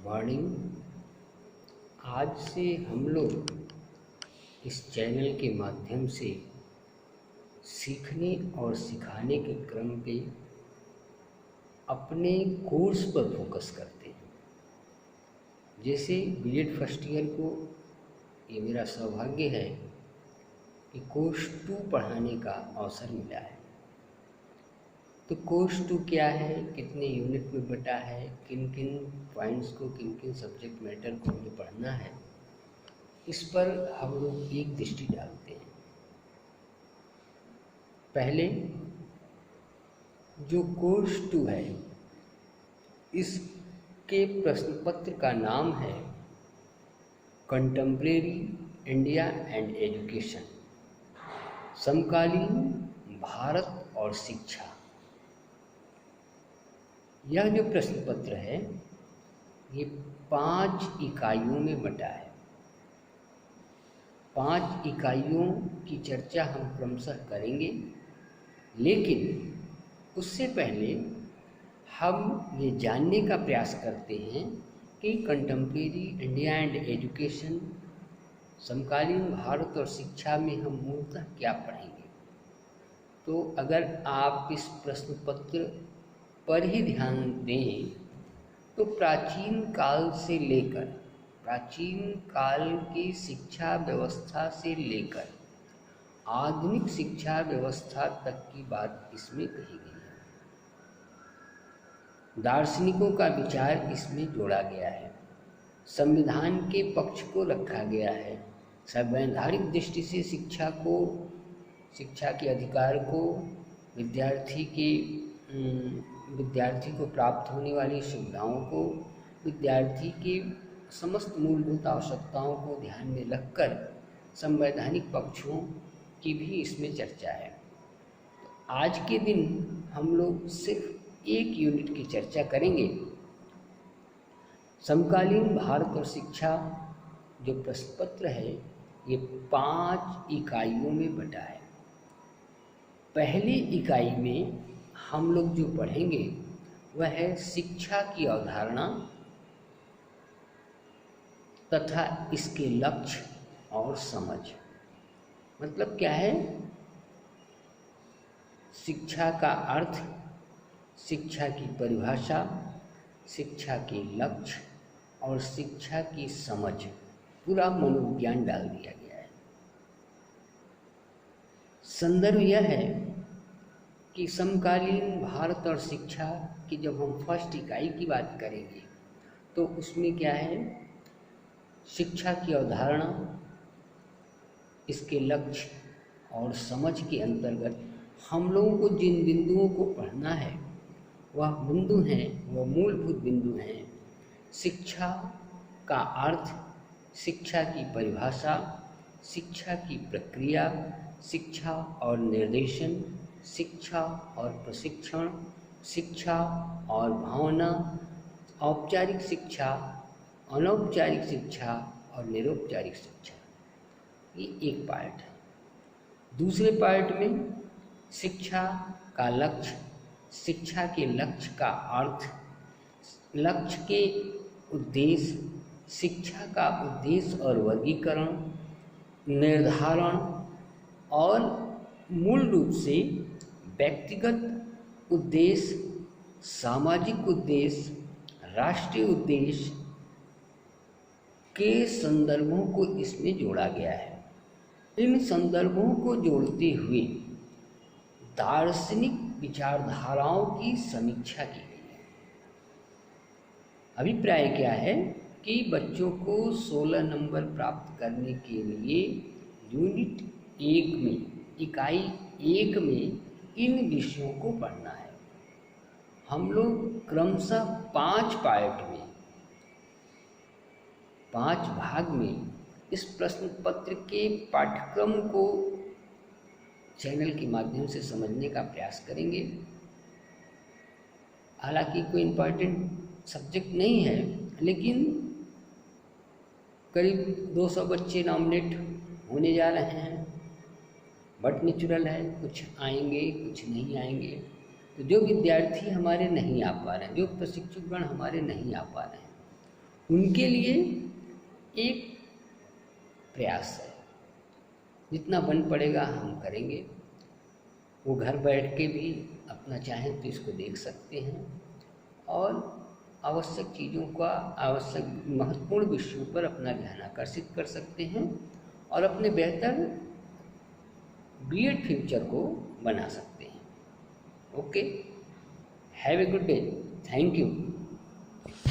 Morning. आज से हम लोग इस चैनल के माध्यम से सीखने और सिखाने के क्रम पे अपने कोर्स पर फोकस करते हैं। जैसे बीएड फर्स्ट ईयर को ये मेरा सौभाग्य है कि कोर्स 2 पढ़ाने का अवसर मिला है। तो कोर्स 2 क्या है, कितने यूनिट में बटा है, किन किन पॉइंट्स को, किन किन सब्जेक्ट मैटर को हमें पढ़ना है, इस पर हम लोग एक दृष्टि डालते हैं। पहले जो कोर्स 2 है, इसके प्रश्न पत्र का नाम है कंटेम्प्रेरी इंडिया एंड एजुकेशन, समकालीन भारत और शिक्षा। यह जो प्रश्न पत्र है ये 5 इकाइयों में बटा है। 5 इकाइयों की चर्चा हम क्रमशः करेंगे, लेकिन उससे पहले हम ये जानने का प्रयास करते हैं कि कंटेम्प्रेरी इंडिया एंड एजुकेशन, समकालीन भारत और शिक्षा में हम मूलतः क्या पढ़ेंगे। तो अगर आप इस प्रश्न पत्र पर ही ध्यान दें तो प्राचीन काल की शिक्षा व्यवस्था से लेकर आधुनिक शिक्षा व्यवस्था तक की बात इसमें कही गई है। दार्शनिकों का विचार इसमें जोड़ा गया है, संविधान के पक्ष को रखा गया है, संवैधानिक दृष्टि से शिक्षा के अधिकार को, विद्यार्थी को प्राप्त होने वाली सुविधाओं को, विद्यार्थी की समस्त मूलभूत आवश्यकताओं को ध्यान में रखकर संवैधानिक पक्षों की भी इसमें चर्चा है। तो आज के दिन हम लोग सिर्फ एक यूनिट की चर्चा करेंगे। समकालीन भारत और शिक्षा जो प्रश्न पत्र है ये 5 इकाइयों में बटा है। पहली इकाई में हम लोग जो पढ़ेंगे वह है शिक्षा की अवधारणा तथा इसके लक्ष्य और समझ। मतलब क्या है, शिक्षा का अर्थ, शिक्षा की परिभाषा, शिक्षा के लक्ष्य और शिक्षा की समझ, पूरा मनोविज्ञान डाल दिया गया है। संदर्भ यह है कि समकालीन भारत और शिक्षा की जब हम फर्स्ट इकाई की बात करेंगे तो उसमें क्या है, शिक्षा की अवधारणा, इसके लक्ष्य और समझ के अंतर्गत हम लोगों को जिन बिंदुओं को पढ़ना है वह मूलभूत बिंदु हैं। शिक्षा का अर्थ, शिक्षा की परिभाषा, शिक्षा की प्रक्रिया, शिक्षा और निर्देशन, शिक्षा और प्रशिक्षण, शिक्षा और भावना, औपचारिक शिक्षा, अनौपचारिक शिक्षा और निरौपचारिक शिक्षा। ये एक पार्ट है। दूसरे पार्ट में शिक्षा का लक्ष्य, शिक्षा के लक्ष्य का अर्थ, लक्ष्य के उद्देश्य, शिक्षा का उद्देश्य और वर्गीकरण, निर्धारण और मूल रूप से व्यक्तिगत उद्देश्य, सामाजिक उद्देश्य, राष्ट्रीय उद्देश्य के संदर्भों को इसमें जोड़ा गया है। इन संदर्भों को जोड़ते हुए दार्शनिक विचारधाराओं की समीक्षा की गई है। अभिप्राय क्या है कि बच्चों को 16 नंबर प्राप्त करने के लिए यूनिट 1 में, इकाई 1 में इन विषयों को पढ़ना है। हम लोग क्रमशः 5 पार्ट में, 5 भाग में इस प्रश्न पत्र के पाठ्यक्रम को चैनल के माध्यम से समझने का प्रयास करेंगे। हालांकि कोई इम्पॉर्टेंट सब्जेक्ट नहीं है, लेकिन करीब 200 बच्चे नॉमिनेट होने जा रहे हैं। बट नेचुरल है, कुछ आएंगे कुछ नहीं आएंगे। तो जो विद्यार्थी हमारे नहीं आ पा रहे हैं, जो प्रशिक्षकगण हमारे नहीं आ पा रहे हैं, उनके लिए एक प्रयास है। जितना बन पड़ेगा हम करेंगे। वो घर बैठ के भी अपना चाहें तो इसको देख सकते हैं और आवश्यक चीज़ों का, आवश्यक महत्वपूर्ण विषयों पर अपना ध्यान आकर्षित कर सकते हैं और अपने बेहतर बीएड फ्यूचर को बना सकते हैं। Okay, have a good day, thank you.